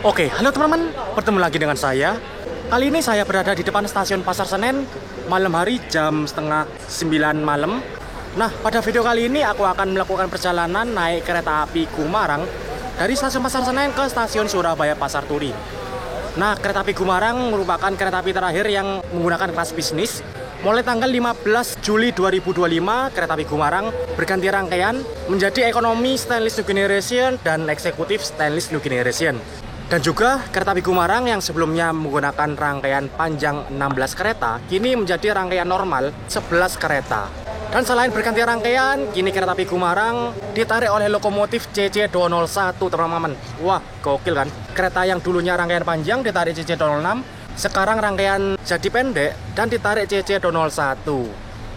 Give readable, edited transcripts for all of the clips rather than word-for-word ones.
Oke, halo teman-teman, bertemu lagi dengan saya. Kali ini saya berada di depan stasiun Pasar Senen, malam hari jam setengah 9 malam. Nah, pada video kali ini aku akan melakukan perjalanan naik kereta api Gumarang dari stasiun Pasar Senen ke stasiun Surabaya Pasar Turi. Nah, kereta api Gumarang merupakan kereta api terakhir yang menggunakan kelas bisnis. Mulai tanggal 15 Juli 2025, kereta api Gumarang berganti rangkaian menjadi ekonomi stainless new generation dan eksekutif stainless new generation. Dan juga kereta api Gumarang yang sebelumnya menggunakan rangkaian panjang 16 kereta, kini menjadi rangkaian normal 11 kereta. Dan selain berganti rangkaian, kini kereta api Gumarang ditarik oleh lokomotif CC201, teman-teman. Wah, gokil kan? Kereta yang dulunya rangkaian panjang ditarik CC206, sekarang rangkaian jadi pendek dan ditarik CC201.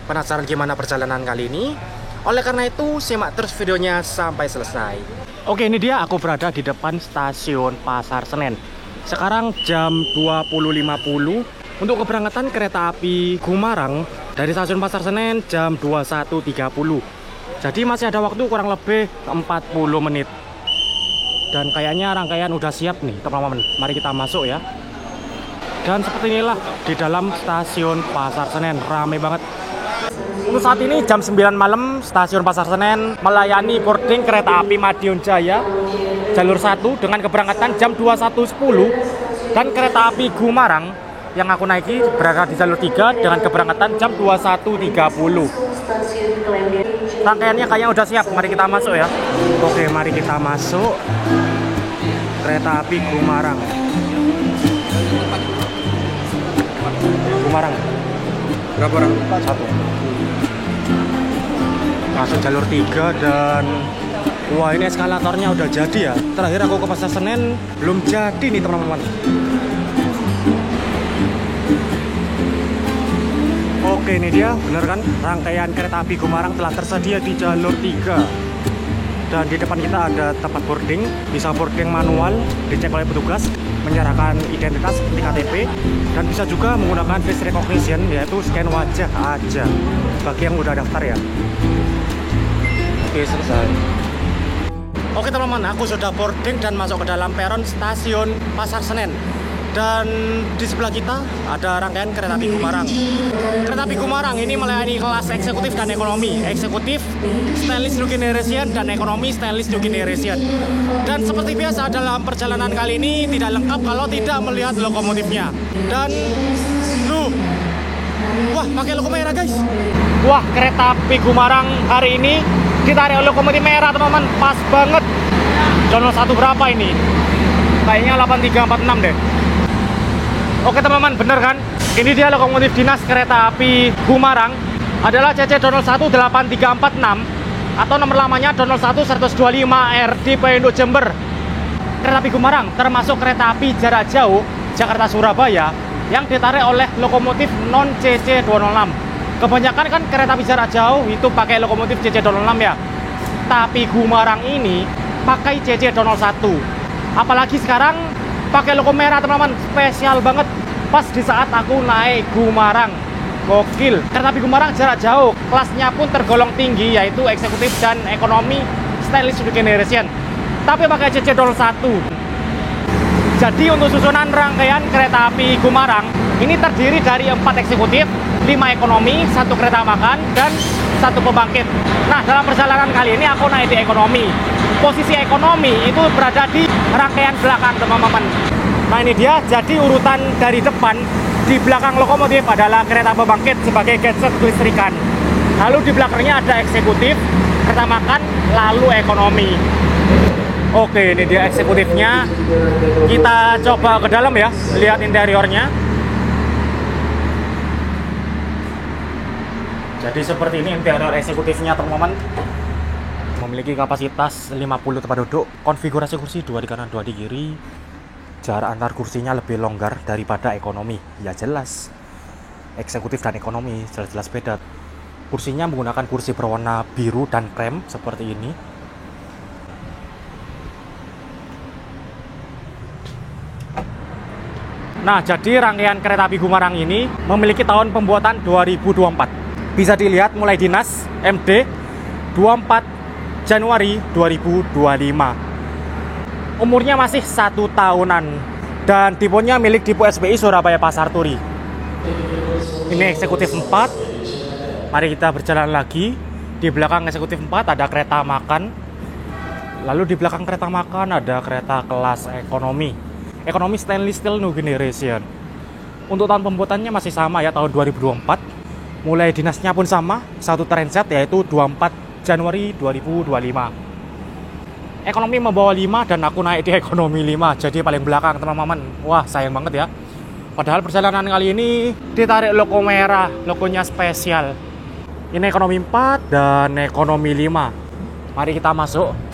Penasaran gimana perjalanan kali ini? Oleh karena itu, simak terus videonya sampai selesai. Oke, ini dia aku berada di depan stasiun Pasar Senen. Sekarang jam 20.50 untuk keberangkatan kereta api Gumarang dari stasiun Pasar Senen jam 21.30. Jadi masih ada waktu kurang lebih 40 menit. Dan kayaknya rangkaian udah siap nih, teman-teman. Mari kita masuk ya. Dan seperti inilah di dalam stasiun Pasar Senen, rame banget. Untuk saat ini jam 9 malam, stasiun Pasar Senen melayani boarding kereta api Madiun Jaya jalur 1 dengan keberangkatan jam 21.10, dan kereta api Gumarang yang aku naiki berada di jalur 3 dengan keberangkatan jam 21.30. Rangkaiannya kayaknya udah siap, mari kita masuk ya. Oke, mari kita masuk kereta api Gumarang. Gumarang. Berapa orang? Satu. Masuk jalur 3 dan wah, ini eskalatornya udah jadi ya. Terakhir aku ke Pasar Senen belum jadi nih, teman-teman. Oke, ini dia, bener kan? Rangkaian kereta api Gumarang telah tersedia di jalur 3. Dan di depan kita ada tempat boarding, bisa boarding manual, dicek oleh petugas, menyerahkan identitas seperti KTP, dan bisa juga menggunakan face recognition, yaitu scan wajah aja bagi yang udah daftar ya. Oke, selesai. Oke teman-teman, aku sudah boarding dan masuk ke dalam peron stasiun Pasar Senen. Dan di sebelah kita ada rangkaian kereta api Gumarang. Kereta api Gumarang ini melayani kelas eksekutif dan ekonomi. Eksekutif stainless new generation dan ekonomi stainless new generation. Dan seperti biasa dalam perjalanan kali ini tidak lengkap kalau tidak melihat lokomotifnya. Dan wah, pakai logo merah guys. Wah, kereta api Gumarang hari ini ditarik oleh lokomotif merah, teman-teman. Pas banget. Channel 1 berapa ini? Kayaknya 8346 deh. Oke teman-teman, bener kan? Ini dia lokomotif dinas kereta api Gumarang, adalah CC2018346 atau nomor lamanya 201-125 RD Pinduk Jember. Kereta api Gumarang termasuk kereta api jarak jauh Jakarta-Surabaya yang ditarik oleh lokomotif non CC206. Kebanyakan kan kereta api jarak jauh itu pakai lokomotif CC206 ya. Tapi Gumarang ini pakai CC201. Apalagi sekarang pakai logo merah, teman-teman. Spesial banget pas di saat aku naik Gumarang. Gokil. Kereta api Gumarang jarak jauh, kelasnya pun tergolong tinggi, yaitu eksekutif dan ekonomi stainless new generation, tapi pakai CC201. Jadi untuk susunan rangkaian kereta api Gumarang ini terdiri dari 4 eksekutif, 5 ekonomi, 1 kereta makan, dan 1 pembangkit. Nah, dalam perjalanan kali ini aku naik di ekonomi. Posisi ekonomi itu berada di rangkaian belakang, teman-teman. Nah, ini dia, jadi urutan dari depan di belakang lokomotif adalah kereta pembangkit sebagai genset kelistrikan. Lalu di belakangnya ada eksekutif, kereta makan, lalu ekonomi. Oke, ini dia eksekutifnya. Kita coba ke dalam ya, lihat interiornya. Jadi seperti ini interior eksekutifnya, teman-teman. Memiliki kapasitas 50 tempat duduk, konfigurasi kursi 2 di kanan 2 di kiri. Jarak antar kursinya lebih longgar daripada ekonomi. Ya jelas, eksekutif dan ekonomi jelas-jelas beda. Kursinya menggunakan kursi berwarna biru dan krem seperti ini. Nah, jadi rangkaian kereta api Gumarang ini memiliki tahun pembuatan 2024. Bisa dilihat mulai dinas MD 24 Januari 2025. Umurnya masih 1 tahunan dan tipenya milik Depo SBI Surabaya Pasar Turi. Ini eksekutif 4. Mari kita berjalan lagi. Di belakang eksekutif 4 ada kereta makan. Lalu di belakang kereta makan ada kereta kelas ekonomi. Ekonomi stainless steel new generation. Untuk tahun pembuatannya masih sama ya, tahun 2024. Mulai dinasnya pun sama, satu transit yaitu 24 Januari 2025. Ekonomi membawa 5 dan aku naik di ekonomi 5, jadi paling belakang teman-teman. Wah, sayang banget ya. Padahal perjalanan kali ini ditarik logo merah, logonya spesial. Ini ekonomi 4 dan ekonomi 5. Mari kita masuk.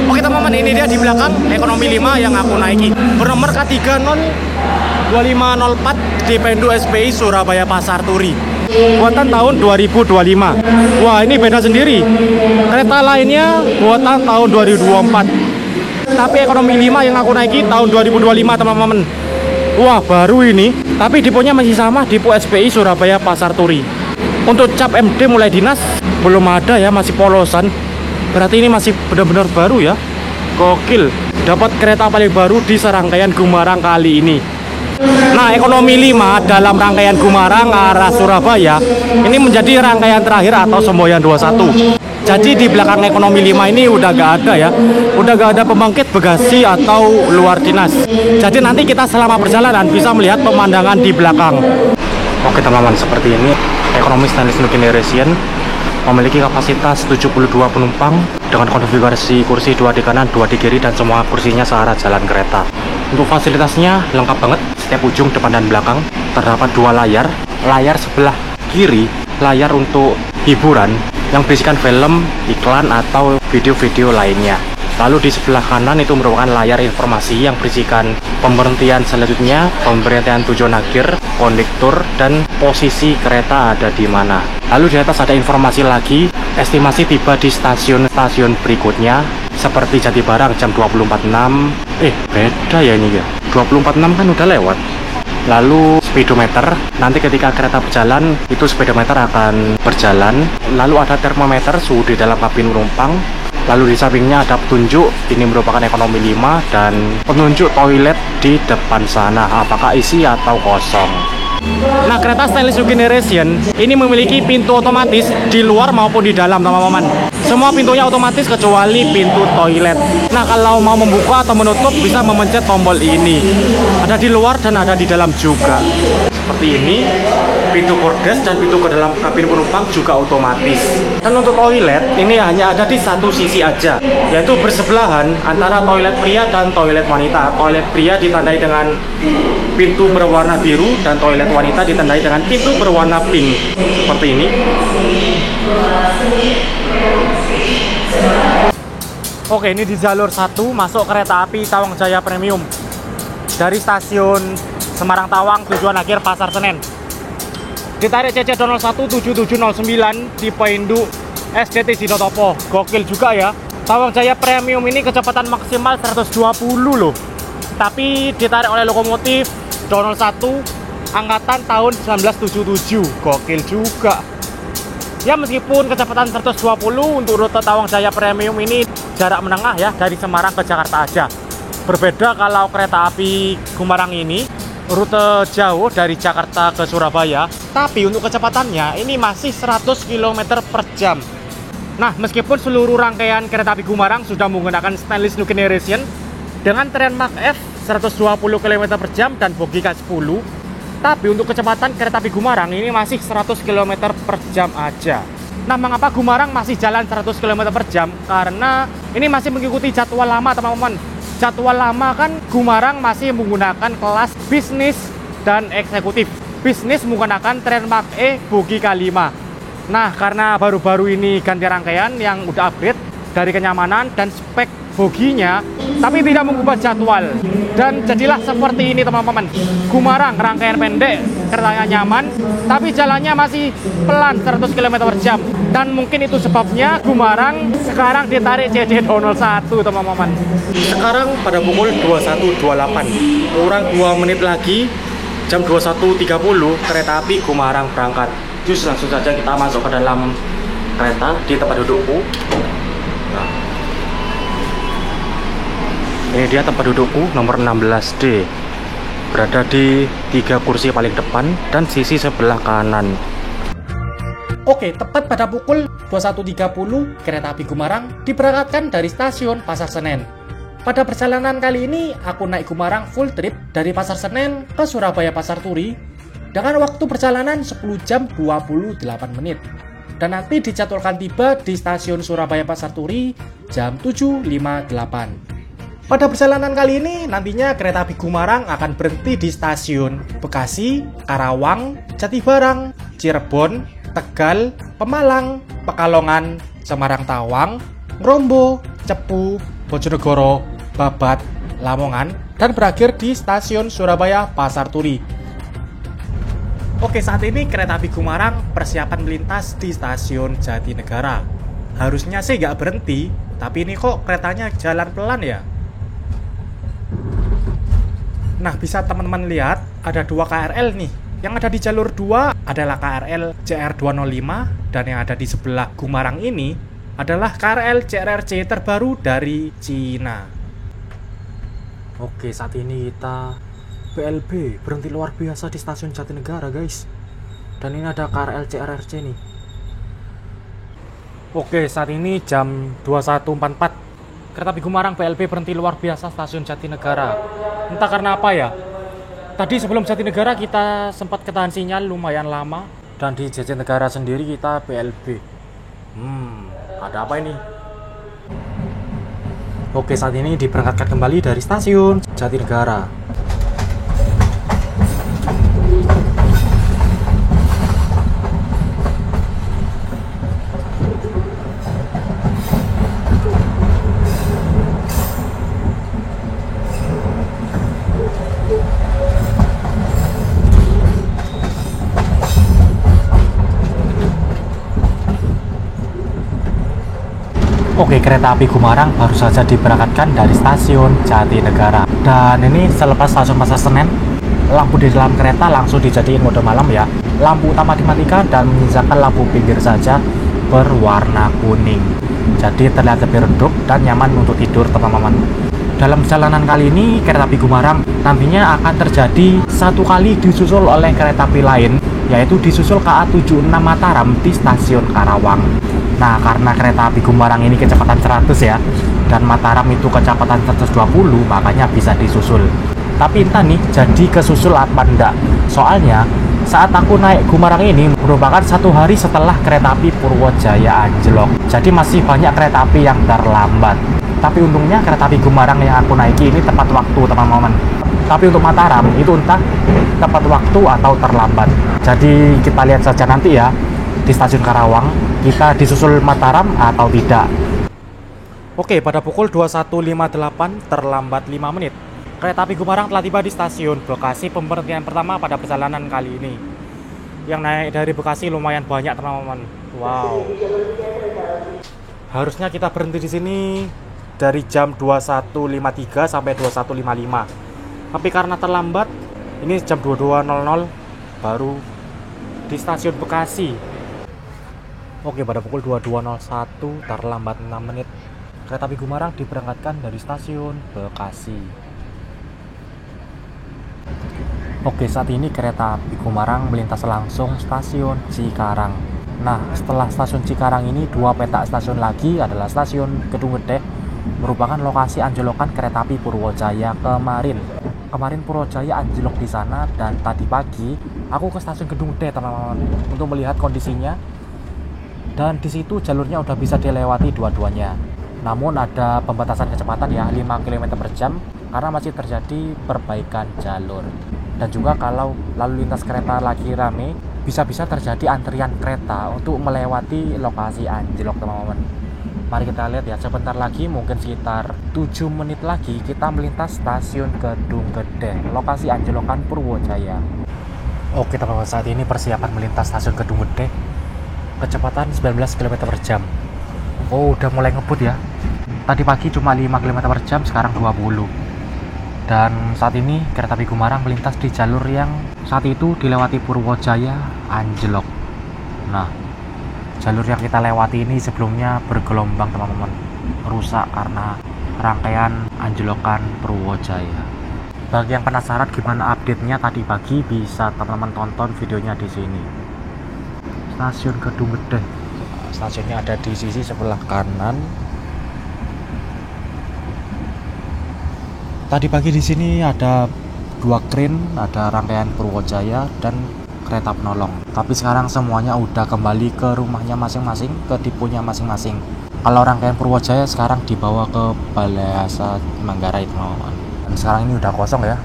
Oke teman-teman, ini dia di belakang ekonomi 5 yang aku naiki. Bernomor K3 non 2504 Dipendu SBI Surabaya Pasar Turi. Buatan tahun 2025. Wah, ini beda sendiri. Kereta lainnya buatan tahun 2024. Tapi ekonomi 5 yang aku naiki tahun 2025 teman-teman. Wah, baru ini. Tapi deponya masih sama, Depo SBI Surabaya Pasar Turi. Untuk cap MD mulai dinas belum ada ya, masih polosan. Berarti ini masih benar-benar baru ya. Gokil, dapat kereta paling baru di serangkaian Gumarang kali ini. Nah, ekonomi 5 dalam rangkaian Gumarang arah Surabaya ini menjadi rangkaian terakhir atau semboyan 21. Jadi di belakang ekonomi 5 ini udah gak ada ya. Udah gak ada pembangkit bagasi atau luar dinas. Jadi nanti kita selama perjalanan bisa melihat pemandangan di belakang. Oke teman-teman, seperti ini ekonomi stainless new generation. Memiliki kapasitas 72 penumpang dengan konfigurasi kursi 2 di kanan, 2 di kiri, dan semua kursinya searah jalan kereta. Untuk fasilitasnya lengkap banget, setiap ujung depan dan belakang terdapat 2 layar. Layar sebelah kiri, layar untuk hiburan yang berisikan film, iklan, atau video-video lainnya. Lalu di sebelah kanan itu merupakan layar informasi yang berisikan pemberhentian selanjutnya, pemberhentian tujuan akhir, kondektur, dan posisi kereta ada di mana. Lalu di atas ada informasi lagi, estimasi tiba di stasiun-stasiun berikutnya, seperti Jatibarang jam 24.06. Beda ya ini ya. 24.06 kan udah lewat. Lalu speedometer, nanti ketika kereta berjalan, itu speedometer akan berjalan. Lalu ada termometer suhu di dalam kabin penumpang. Lalu di sampingnya ada petunjuk, ini merupakan ekonomi 5, dan penunjuk toilet di depan sana, apakah isi atau kosong. Nah, kereta stainless new generation ini memiliki pintu otomatis di luar maupun di dalam teman-teman. Semua pintunya otomatis kecuali pintu toilet. Nah, kalau mau membuka atau menutup bisa memencet tombol ini. Ada di luar dan ada di dalam juga. Seperti ini, pintu bordes dan pintu ke dalam kabin penumpang juga otomatis. Dan untuk toilet, ini hanya ada di satu sisi aja, yaitu bersebelahan antara toilet pria dan toilet wanita. Toilet pria ditandai dengan pintu berwarna biru dan toilet wanita ditandai dengan pintu berwarna pink. Seperti ini. Oke, ini di jalur 1 masuk kereta api Tawang Jaya Premium dari stasiun Semarang Tawang tujuan akhir Pasar Senen. Ditarik CC 017709 di Poindu SDT Sidotopo. Gokil juga ya. Tawang Jaya Premium ini kecepatan maksimal 120 loh. Tapi ditarik oleh lokomotif 201 angkatan tahun 1977. Gokil juga. Ya, meskipun kecepatan 120 untuk rute Tawang Jaya Premium ini jarak menengah ya, dari Semarang ke Jakarta aja. Berbeda kalau kereta api Gumarang ini rute jauh dari Jakarta ke Surabaya, tapi untuk kecepatannya ini masih 100 km per jam. Nah, meskipun seluruh rangkaian kereta api Gumarang sudah menggunakan stainless new generation dengan tren Mach F 120 km per jam dan bogi K10, tapi untuk kecepatan kereta api Gumarang ini masih 100 km per jam aja. Nah, mengapa Gumarang masih jalan 100 km per jam? Karena ini masih mengikuti jadwal lama teman-teman. Jadwal lama kan Gumarang masih menggunakan kelas bisnis dan eksekutif. Bisnis menggunakan tren Mach E bogi K5. Nah, karena baru-baru ini ganti rangkaian yang udah upgrade dari kenyamanan dan spek boginya, tapi tidak mengubah jadwal. Dan jadilah seperti ini teman-teman. Gumarang rangkaian pendek, keretanya nyaman, tapi jalannya masih pelan 100 km/jam. Dan mungkin itu sebabnya Gumarang sekarang ditarik CC201 teman-teman. Sekarang pada pukul 21.28, kurang 2 menit lagi, jam 21.30 kereta api Gumarang berangkat. Terus langsung saja kita masuk ke dalam kereta di tempat dudukku. Nah, ini dia tempat dudukku nomor 16D, berada di 3 kursi paling depan dan sisi sebelah kanan. Oke, tepat pada pukul 21.30 kereta api Gumarang diberangkatkan dari stasiun Pasar Senen. Pada perjalanan kali ini aku naik Gumarang full trip dari Pasar Senen ke Surabaya Pasar Turi dengan waktu perjalanan 10 jam 28 menit. Dan nanti dijadwalkan tiba di stasiun Surabaya Pasar Turi jam 7.58. Pada perjalanan kali ini nantinya kereta api Gumarang akan berhenti di stasiun Bekasi, Karawang, Jatibarang, Cirebon, Tegal, Pemalang, Pekalongan, Semarang Tawang, Ngrombo, Cepu, Bojonegoro, Babat, Lamongan, dan berakhir di stasiun Surabaya Pasar Turi. Oke, saat ini kereta api Gumarang persiapan melintas di stasiun Jatinegara. Harusnya sih nggak berhenti, tapi ini kok keretanya jalan pelan ya. Nah, bisa teman-teman lihat ada 2 KRL nih. Yang ada di jalur 2 adalah KRL CR205, dan yang ada di sebelah Gumarang ini adalah KRL CRRC terbaru dari Cina. Oke, saat ini kita PLB berhenti luar biasa di stasiun Jatinegara guys. Dan ini ada KRL CRRC nih. Oke, saat ini jam 21.44. Kereta api Gumarang PLB berhenti luar biasa stasiun Jatinegara. Entah karena apa ya. Tadi sebelum Jatinegara kita sempat ketahan sinyal lumayan lama, dan di Jatinegara sendiri kita PLB. Ada apa ini? Oke, saat ini diberangkatkan kembali dari stasiun Jatinegara. Oke, kereta api Gumarang baru saja diberangkatkan dari stasiun Jatinegara. Dan ini selepas stasiun Pasar Senen, lampu di dalam kereta langsung dijadiin mode malam ya. Lampu utama dimatikan dan menyisakan lampu pinggir saja berwarna kuning. Jadi terlihat lebih redup dan nyaman untuk tidur teman-teman. Dalam perjalanan kali ini, kereta api Gumarang nantinya akan terjadi satu kali disusul oleh kereta api lain, yaitu disusul KA76 Mataram di stasiun Karawang. Nah, karena kereta api Gumarang ini kecepatan 100 ya, dan Mataram itu kecepatan 120, makanya bisa disusul. Tapi entah nih, jadi kesusul apa enggak. Soalnya, saat aku naik Gumarang ini merupakan 1 hari setelah kereta api Purwojaya anjlok. Jadi masih banyak kereta api yang terlambat. Tapi untungnya kereta api Gumarang yang aku naiki ini tepat waktu teman-teman. Tapi untuk Mataram itu entah tepat waktu atau terlambat. Jadi kita lihat saja nanti ya di stasiun Karawang, kita disusul Mataram atau tidak. Oke, pada pukul 21.58 terlambat 5 menit, kereta api Gumarang telah tiba di stasiun Bekasi, pemberhentian pertama pada perjalanan kali ini. Yang naik dari Bekasi lumayan banyak teman-teman. Wow. Harusnya kita berhenti di sini dari jam 21.53 sampai 21.55. Tapi karena terlambat, ini jam 22.00 baru di stasiun Bekasi. Oke, pada pukul 22.01 terlambat 6 menit, kereta api Gumarang diberangkatkan dari stasiun Bekasi. Oke, saat ini kereta api Gumarang melintas langsung stasiun Cikarang. Nah, setelah stasiun Cikarang ini 2 petak stasiun lagi adalah stasiun Kedung Gede, merupakan lokasi anjlokan kereta api Purwojaya kemarin. Kemarin Purwojaya anjlok di sana, dan tadi pagi aku ke stasiun Kedung Gede teman-teman untuk melihat kondisinya. Dan di situ jalurnya udah bisa dilewati dua-duanya. Namun ada pembatasan kecepatan ya 5 km/jam karena masih terjadi perbaikan jalur. Dan juga kalau lalu lintas kereta lagi rame, bisa-bisa terjadi antrian kereta untuk melewati lokasi anjlok teman-teman. Mari kita lihat ya, sebentar lagi mungkin sekitar 7 menit lagi kita melintas stasiun Kedung Gede, lokasi anjlokan Purwojaya. Oke teman-teman, saat ini persiapan melintas stasiun Kedung Gede. Kecepatan 19 km per jam. Oh, udah mulai ngebut ya. Tadi pagi cuma 5 km per jam, sekarang 20. Dan saat ini kereta api Gumarang melintas di jalur yang saat itu dilewati Purwojaya anjlok. Nah, jalur yang kita lewati ini sebelumnya bergelombang teman-teman, rusak karena rangkaian anjlokan Purwojaya. Bagi yang penasaran gimana update-nya tadi pagi, bisa teman-teman tonton videonya di sini. Stasiun Kedung Gede. Stasiunnya ada di sisi sebelah kanan. Tadi pagi di sini ada 2 kren, ada rangkaian Purwojaya dan kereta penolong. Tapi sekarang semuanya udah kembali ke rumahnya masing-masing, ke tipunya masing-masing. Kalau rangkaian Purwojaya sekarang dibawa ke Balai Asa Manggarai teman-teman. Dan sekarang ini udah kosong ya,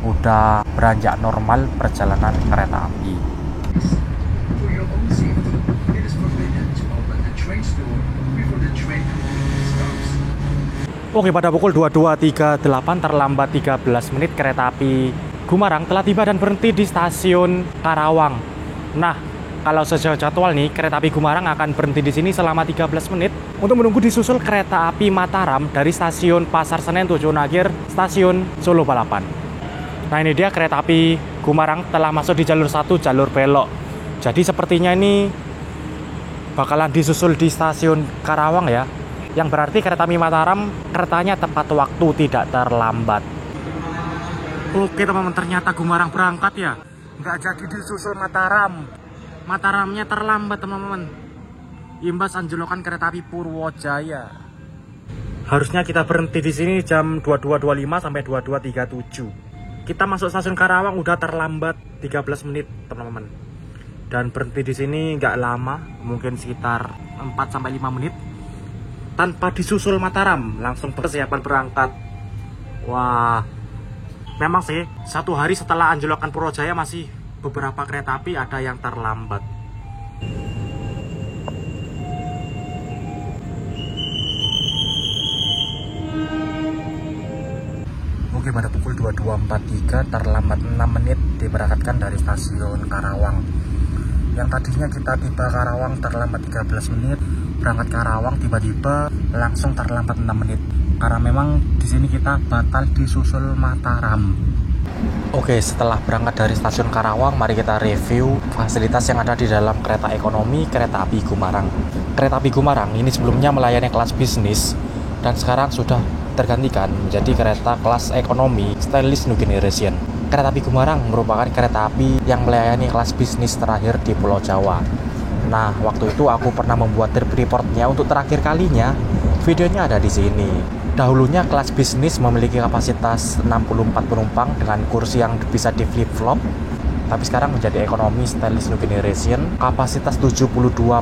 udah beranjak normal perjalanan kereta api. Oke, pada pukul 22.38 terlambat 13 menit kereta api Gumarang telah tiba dan berhenti di stasiun Karawang. Nah, kalau sesuai jadwal nih, kereta api Gumarang akan berhenti di sini selama 13 menit untuk menunggu disusul kereta api Mataram dari stasiun Pasar Senen Tujuan Akhir stasiun Solo Balapan. Nah, ini dia kereta api Gumarang telah masuk di jalur 1, jalur belok. Jadi sepertinya ini bakalan disusul di stasiun Karawang ya. Yang berarti kereta api Mataram keretanya tepat waktu, tidak terlambat. Oke teman-teman, ternyata Gumarang berangkat ya. Nggak jadi disusul Mataram. Mataramnya terlambat teman-teman. Imbas anjlokan kereta api Purwojaya. Harusnya kita berhenti di sini jam 22.25 sampai 22.37. Kita masuk stasiun Karawang udah terlambat 13 menit teman-teman. Dan berhenti di sini nggak lama, mungkin sekitar 4 sampai 5 menit. Tanpa disusul Mataram, langsung persiapan berangkat. Wah, memang sih 1 hari setelah anjlokan Purwojaya masih beberapa kereta api ada yang terlambat. Oke, pada pukul 22.43 terlambat 6 menit diberangkatkan dari stasiun Karawang. Yang tadinya kita tiba Karawang terlambat 13 menit, berangkat Karawang tiba-tiba langsung terlambat 6 menit. Karena memang di sini kita batal disusul Mataram. Oke, setelah berangkat dari stasiun Karawang, mari kita review fasilitas yang ada di dalam kereta ekonomi kereta api Gumarang. Kereta api Gumarang ini sebelumnya melayani kelas bisnis dan sekarang sudah tergantikan menjadi kereta kelas ekonomi stainless new generation. Kereta api Gumarang merupakan kereta api yang melayani kelas bisnis terakhir di Pulau Jawa. Nah, waktu itu aku pernah membuat trip reportnya untuk terakhir kalinya. Videonya ada di sini. Dahulunya kelas bisnis memiliki kapasitas 64 penumpang dengan kursi yang bisa di flip-flop. Tapi sekarang menjadi ekonomi stainless new generation, kapasitas 72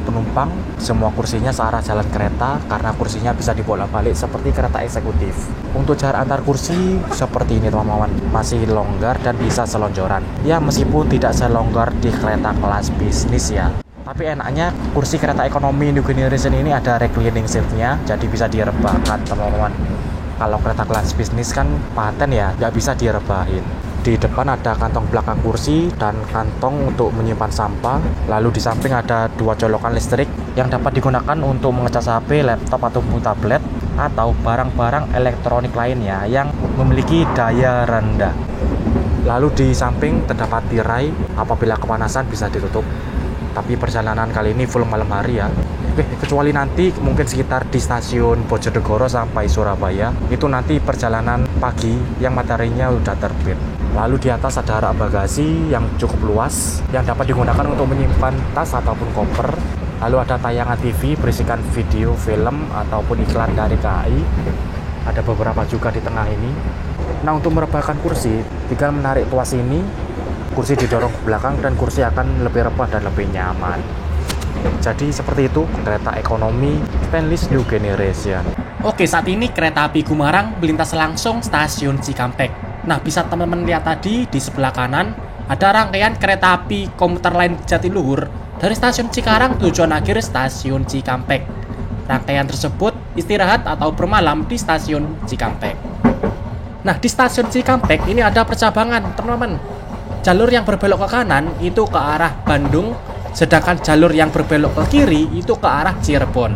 penumpang, semua kursinya searah jalan kereta karena kursinya bisa dibolak-balik seperti kereta eksekutif. Untuk jarak antar kursi seperti ini teman-teman, masih longgar dan bisa selonjoran. Ya, meskipun tidak selonggar di kereta kelas bisnis ya. Tapi enaknya kursi kereta ekonomi new generation ini ada reclining seatnya, jadi bisa direbahkan teman-teman. Kalau kereta kelas bisnis kan paten ya, nggak bisa direbahin. Di depan ada kantong belakang kursi dan kantong untuk menyimpan sampah. Lalu di samping ada 2 colokan listrik yang dapat digunakan untuk mengecas HP, laptop ataupun tablet atau barang-barang elektronik lainnya yang memiliki daya rendah. Lalu di samping terdapat tirai, apabila kepanasan bisa ditutup. Tapi perjalanan kali ini full malam hari ya. Oke, kecuali nanti mungkin sekitar di stasiun Bojonegoro sampai Surabaya, itu nanti perjalanan pagi yang mataharinya udah terbit. Lalu di atas ada rak bagasi yang cukup luas yang dapat digunakan untuk menyimpan tas ataupun koper. Lalu ada tayangan TV berisikan video, film ataupun iklan dari KAI. Ada beberapa juga di tengah ini. Nah, untuk merebahkan kursi, tinggal menarik tuas ini, kursi didorong ke belakang dan kursi akan lebih rebah dan lebih nyaman. Jadi seperti itu kereta ekonomi stainless new generation. Oke, saat ini kereta api Gumarang melintas langsung stasiun Cikampek. Nah, bisa teman-teman lihat tadi di sebelah kanan ada rangkaian kereta api komuter lain Jatiluhur dari stasiun Cikarang tujuan akhir stasiun Cikampek. Rangkaian tersebut istirahat atau bermalam di stasiun Cikampek. Nah, di stasiun Cikampek ini ada percabangan, teman-teman. Jalur yang berbelok ke kanan itu ke arah Bandung, sedangkan jalur yang berbelok ke kiri itu ke arah Cirebon.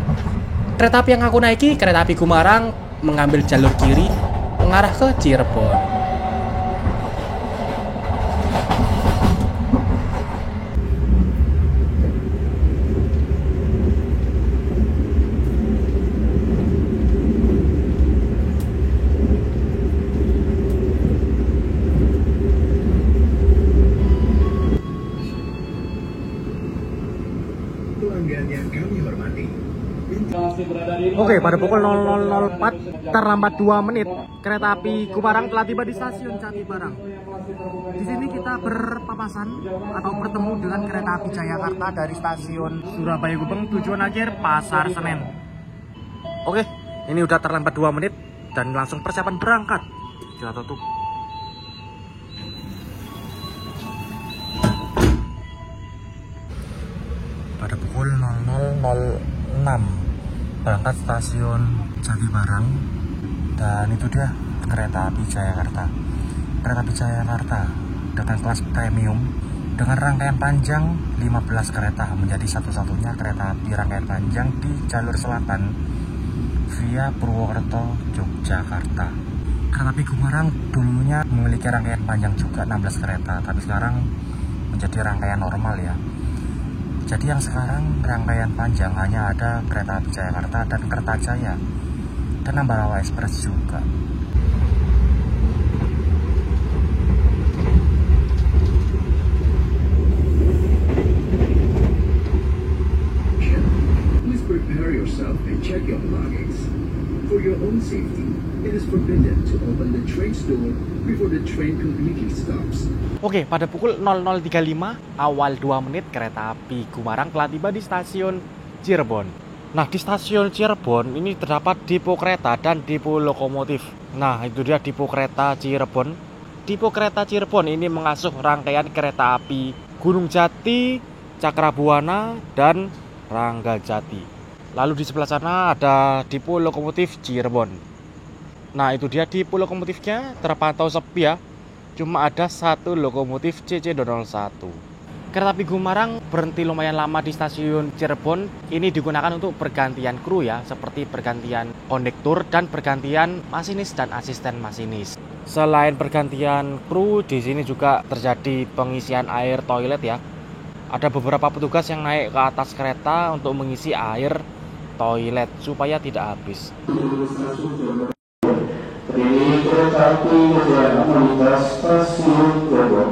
Kereta api yang aku naiki, kereta api Gumarang, mengambil jalur kiri mengarah ke Cirebon. Oke, pada pukul 00.04 terlambat 2 menit, kereta api Gumarang telah tiba di stasiun Jati Barang. Di sini kita berpapasan atau bertemu dengan kereta api Jayakarta dari stasiun Surabaya Gubeng tujuan akhir Pasar Senen. Oke, ini udah terlambat 2 menit dan langsung persiapan berangkat. Kita tutup. Pada pukul 00.06 berangkat stasiun Jati Barang, dan itu dia kereta api Jayakarta. Kereta api Jayakarta dengan kelas premium dengan rangkaian panjang 15 kereta, menjadi satu-satunya kereta api rangkaian panjang di jalur selatan via Purwokerto, Yogyakarta. Kereta api Gumarang dulunya memiliki rangkaian panjang juga 16 kereta, tapi sekarang menjadi rangkaian normal ya. Jadi yang sekarang rangkaian panjang hanya ada kereta api Jayakarta dan Kertajaya dan Ambarawa Express juga. Please prepare yourself and check your belongings. For your own safety, it is forbidden to open the train's door before the train completely stops. Oke, pada pukul 00.35 awal 2 menit kereta api Gumarang telah tiba di stasiun Cirebon. Nah, di stasiun Cirebon ini terdapat depo kereta dan depo lokomotif. Nah, itu dia depo kereta Cirebon. Depo kereta Cirebon ini mengasuh rangkaian kereta api Gunung Jati, Cakrabuana, dan Ranggajati. Lalu di sebelah sana ada depo lokomotif Cirebon. Nah, itu dia depo lokomotifnya, terpantau sepi ya. Cuma ada satu lokomotif CC-01. Kereta api Gumarang berhenti lumayan lama di stasiun Cirebon. Ini digunakan untuk pergantian kru ya, seperti pergantian kondektur dan pergantian masinis dan asisten masinis. Selain pergantian kru, di sini juga terjadi pengisian air toilet ya. Ada beberapa petugas yang naik ke atas kereta untuk mengisi air toilet supaya tidak habis. Ini kereta api yang melintas stasiun Cirebon.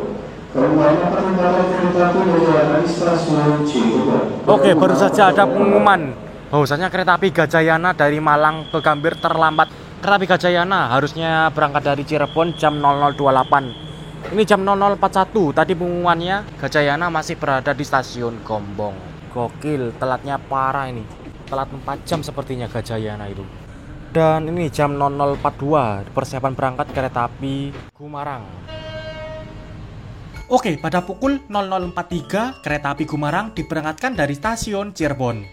Kemudian peningkatan kereta api di stasiun Cirebon. Oke, baru saja ada pengumuman bahwasanya kereta api Gajayana dari Malang ke Gambir terlambat. Kereta api Gajayana harusnya berangkat dari Cirebon jam 00.28. Ini jam 00.41. Tadi pengumumannya Gajayana masih berada di stasiun Gombong. Gokil, telatnya parah ini. Telat 4 jam sepertinya Gajayana itu. Dan ini jam 00.42 persiapan berangkat kereta api Gumarang. Oke, pada pukul 00.43 kereta api Gumarang diberangkatkan dari stasiun Cirebon.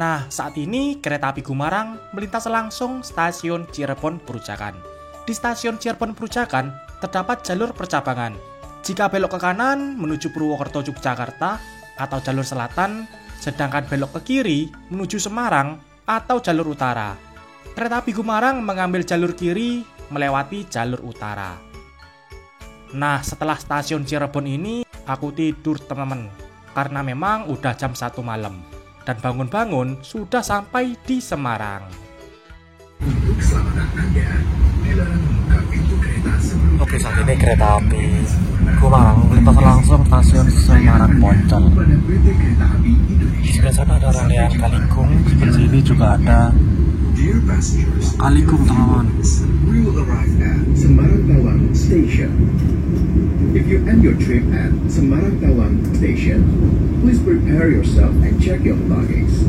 Nah, saat ini kereta api Gumarang melintas langsung stasiun Cirebon Perujakan. Di stasiun Cirebon Perujakan terdapat jalur percabangan. Jika belok ke kanan menuju Purwokerto Yogyakarta atau jalur selatan, sedangkan belok ke kiri menuju Semarang atau jalur utara. Kereta api Gumarang mengambil jalur kiri melewati jalur utara. Nah, setelah stasiun Cirebon ini aku tidur teman-teman, karena memang udah jam 1 malam dan bangun-bangun sudah sampai di Semarang. Untuk keselamatan Anda, dilarang membuka pintu kereta sebelum. Oke, saat ini kereta api Gumarang melintas langsung stasiun Semarang Poncol. Sebelah sana ada rangkaian Kaligung, di sini juga ada Kaligung teman-teman. We will arrive at Semarang Tawang Station. If you end your trip at Semarang Tawang Station, please prepare yourself and check your belongings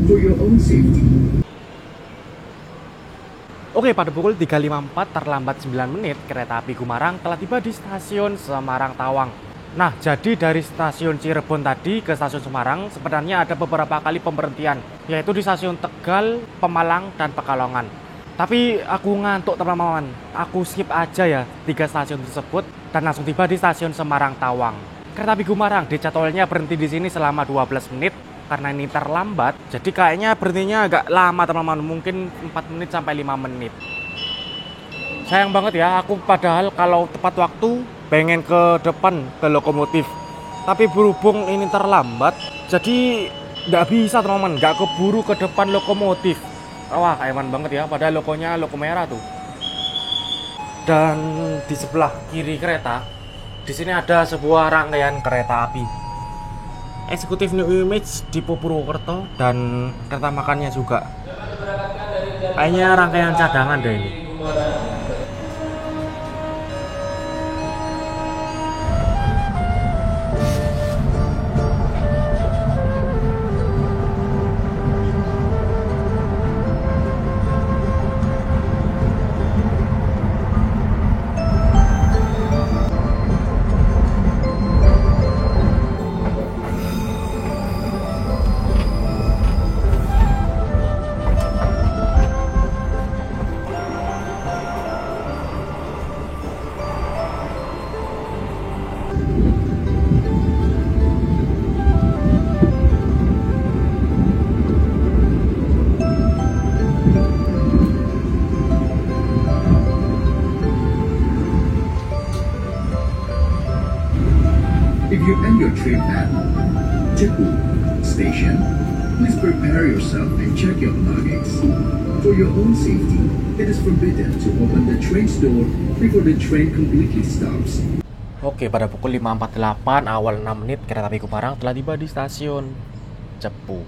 for your own safety. Oke, pada pukul 3.54 terlambat 9 menit kereta api Gumarang telah tiba di stasiun Semarang Tawang. Nah, jadi dari stasiun Cirebon tadi ke stasiun Semarang sebenarnya ada beberapa kali pemberhentian, yaitu di stasiun Tegal, Pemalang, dan Pekalongan. Tapi aku ngantuk teman-teman, aku skip aja ya 3 stasiun tersebut dan langsung tiba di stasiun Semarang Tawang. Kereta api Gumarang dijadwalnya berhenti di sini selama 12 menit karena ini terlambat. Jadi kayaknya berhentinya agak lama teman-teman, mungkin 4 menit sampai 5 menit. Sayang banget ya, aku padahal kalau tepat waktu pengen ke depan ke lokomotif, tapi berhubung ini terlambat jadi nggak bisa teman-teman, nggak keburu ke depan lokomotif. Wah, eman banget ya, padahal logonya logo merah tuh. Dan di sebelah kiri kereta di sini ada sebuah rangkaian kereta api eksekutif New Image di Purwokerto dan kereta makannya juga. Kayaknya rangkaian cadangan deh ini. If you end your trip at Cepu station, please prepare yourself and check your belongings. For your own safety, it is forbidden to open the train's door before the train completely stops. Oke, pada pukul 5.48 awal 6 menit kereta api Gumarang telah tiba di stasiun Cepu.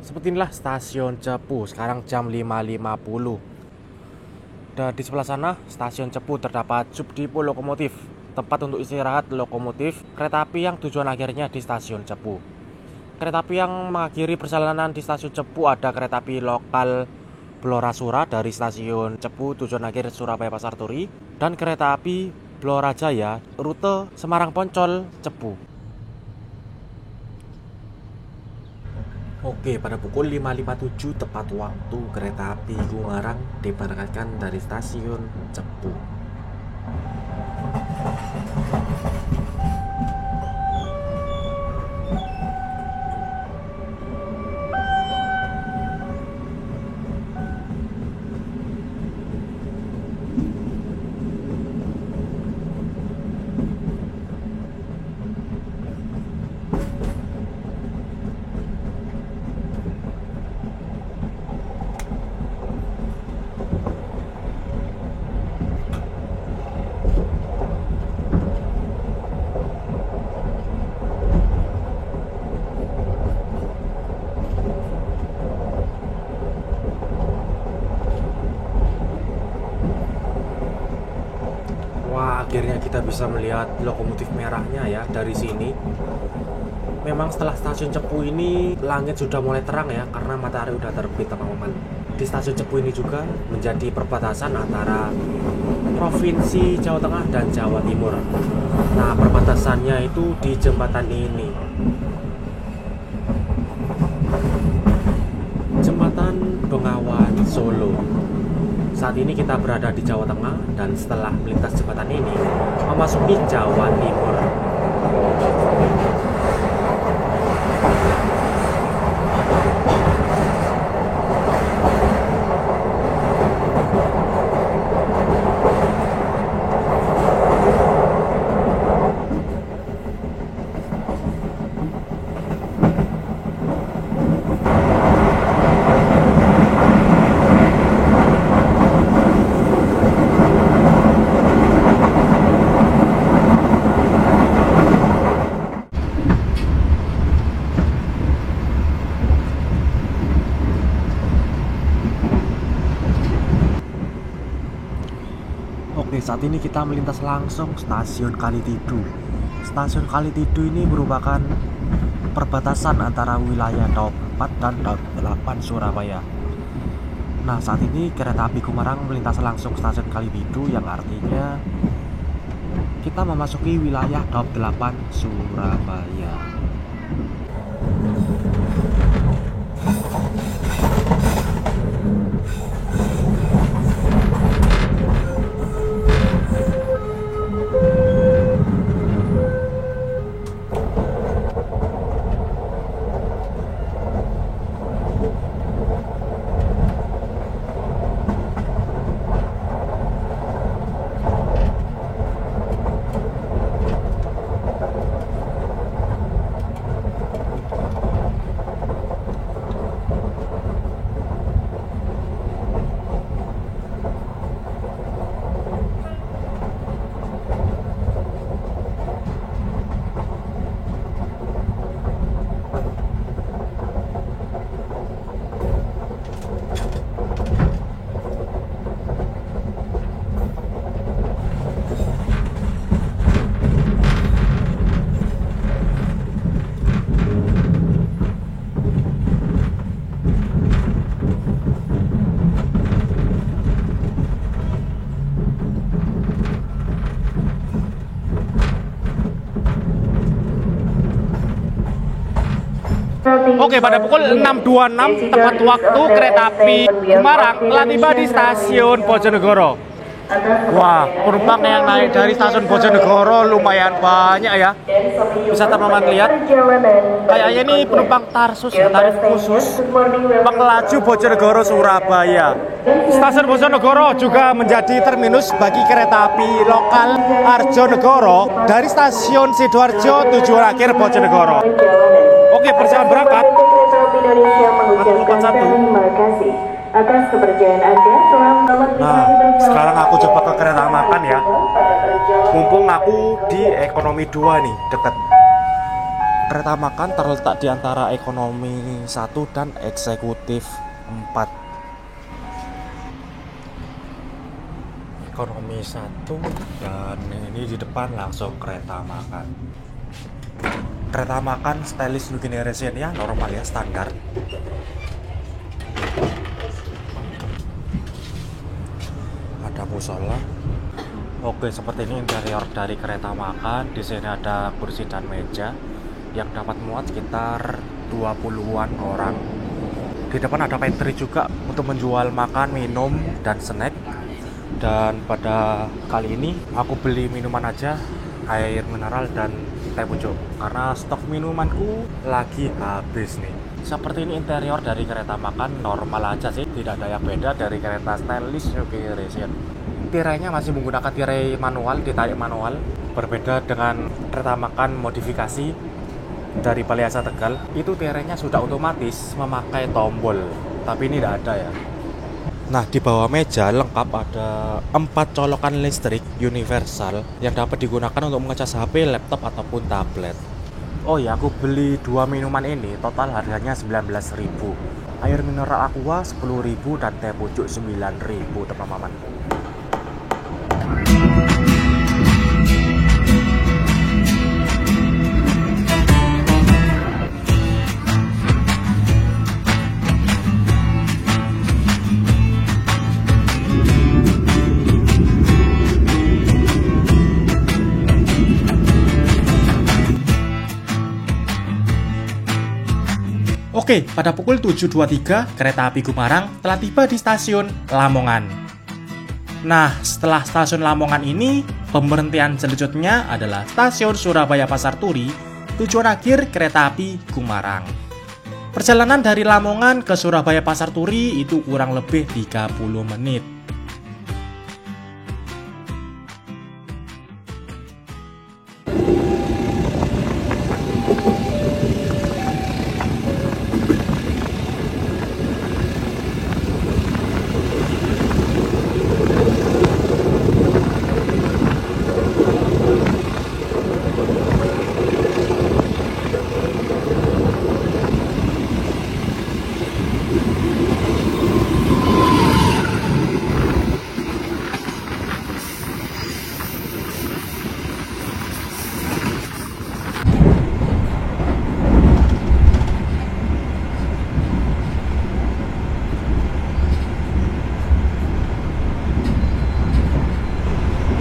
Seperti inilah stasiun Cepu, sekarang jam 5.50. Dan di sebelah sana stasiun Cepu terdapat subdepo lokomotif, tempat untuk istirahat lokomotif kereta api yang tujuan akhirnya di stasiun Cepu. Kereta api yang mengakhiri perjalanan di stasiun Cepu ada kereta api lokal Blora Sura dari stasiun Cepu tujuan akhir Surabaya Pasar Turi dan kereta api Blora Jaya rute Semarang Poncol Cepu. Oke, pada pukul 5.57 tepat waktu kereta api Gumarang diberangkatkan dari stasiun Cepu. Akhirnya kita bisa melihat lokomotif merahnya ya dari sini. Memang setelah stasiun Cepu ini langit sudah mulai terang ya, karena matahari udah terbit teman-teman. Di stasiun Cepu ini juga menjadi perbatasan antara Provinsi Jawa Tengah dan Jawa Timur. Nah, perbatasannya itu di jembatan ini, Jembatan Bengawan Solo. Saat ini kita berada di Jawa Tengah dan setelah melintas jembatan ini memasuki Jawa Timur. Oke, saat ini kita melintas langsung stasiun Kalitidu. Stasiun Kalitidu ini merupakan perbatasan antara wilayah Daup 4 dan Daup 8 Surabaya. Nah, saat ini kereta api Gumarang melintas langsung stasiun Kalitidu, yang artinya kita memasuki wilayah Daop 8 Surabaya. Oke, pada pukul 6.26 tepat waktu kereta api Semarang telah tiba di stasiun Bojonegoro. Wah, penumpang yang naik dari stasiun Bojonegoro lumayan banyak ya. Bisa teman-teman lihat. Kayaknya ini penumpang Tarsus, tarif khusus pengelaju Bojonegoro Surabaya. Stasiun Bojonegoro juga menjadi terminus bagi kereta api lokal Arjonegoro dari stasiun Sidoarjo tujuan akhir Bojonegoro. Oke, persiapan berangkat. Terima kasih atas kepercayaan Anda telah Nah, sekarang aku coba ke kereta makan ya. Mumpung aku di ekonomi 2 nih, deket. Kereta makan terletak di antara ekonomi 1 dan eksekutif 4. Ekonomi 1 dan ini di depan langsung kereta makan. Kereta makan stylish new generation ya, normal ya, standar. Ada musola. Oke, seperti ini interior dari kereta makan. Di sini ada kursi dan meja yang dapat muat sekitar 20-an orang. Di depan ada pantry juga untuk menjual makan, minum, dan snack. Dan pada kali ini aku beli minuman aja, air mineral dan teh pucuk, karena stok minumanku lagi habis nih. Seperti ini interior dari kereta makan, normal aja sih, tidak ada yang beda dari kereta stylish new generation. Tirainya masih menggunakan tirai manual, ditarik manual, berbeda dengan kereta makan modifikasi dari Balai Asa Tegal. Itu tirainya sudah otomatis memakai tombol, tapi ini tidak ada ya. Nah, di bawah meja lengkap ada 4 colokan listrik universal yang dapat digunakan untuk mengecas HP, laptop, ataupun tablet. Oh ya, aku beli 2 minuman ini, total harganya 19.000. Air mineral aqua 10.000 dan teh pucuk 9.000, teman-teman. Oke, pada pukul 7.23, kereta api Gumarang telah tiba di stasiun Lamongan. Nah, setelah stasiun Lamongan ini, pemberhentian selanjutnya adalah stasiun Surabaya Pasar Turi, tujuan akhir kereta api Gumarang. Perjalanan dari Lamongan ke Surabaya Pasar Turi itu kurang lebih 30 menit.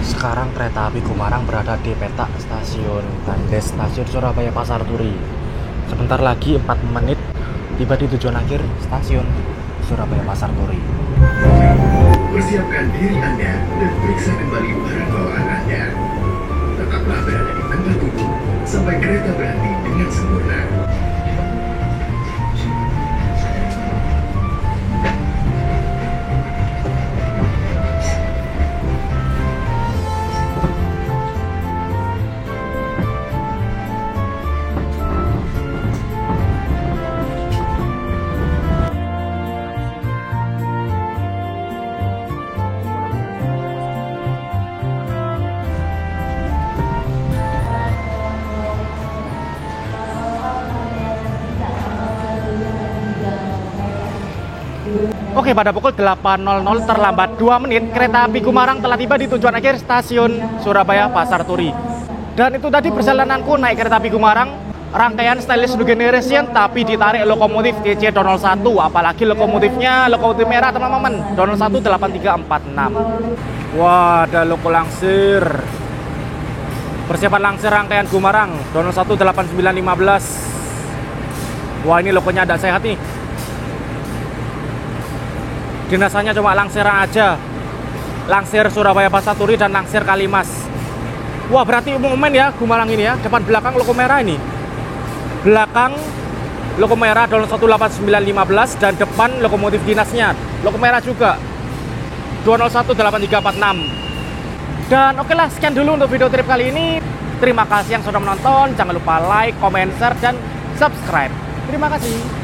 Sekarang kereta api Gumarang Gumarang berada di petak stasiun Bandes, stasiun Surabaya Pasar Turi. Sebentar lagi 4 menit tiba di tujuan akhir stasiun Surabaya Pasar Turi. Persiapkan diri Anda dan periksa kembali barang bawaan Anda. Tetaplah berada di tempat duduk sampai kereta berhenti dengan sempurna. Oke, pada pukul 8.00 terlambat 2 menit, kereta api Gumarang telah tiba di tujuan akhir stasiun Surabaya Pasar Turi. Dan itu tadi perjalananku naik kereta api Gumarang, rangkaian stylish new generation tapi ditarik lokomotif TC 01, apalagi lokomotifnya lokomotif merah teman-teman, 018346. Wah, ada loko langsir. Persiapan langsir rangkaian Gumarang 018915. Wah, ini logonya ada sehat nih. Jenazahnya cuma langsiran aja, langsir Surabaya Pasar Turi dan langsir Kalimas. Wah, berarti momen ya Gumarang ini ya, depan belakang loko merah ini, belakang loko merah 018915 dan depan lokomotif dinasnya loko merah juga 2018346. Dan oke lah, sekian dulu untuk video trip kali ini. Terima kasih yang sudah menonton, jangan lupa like, comment, share, dan subscribe. Terima kasih.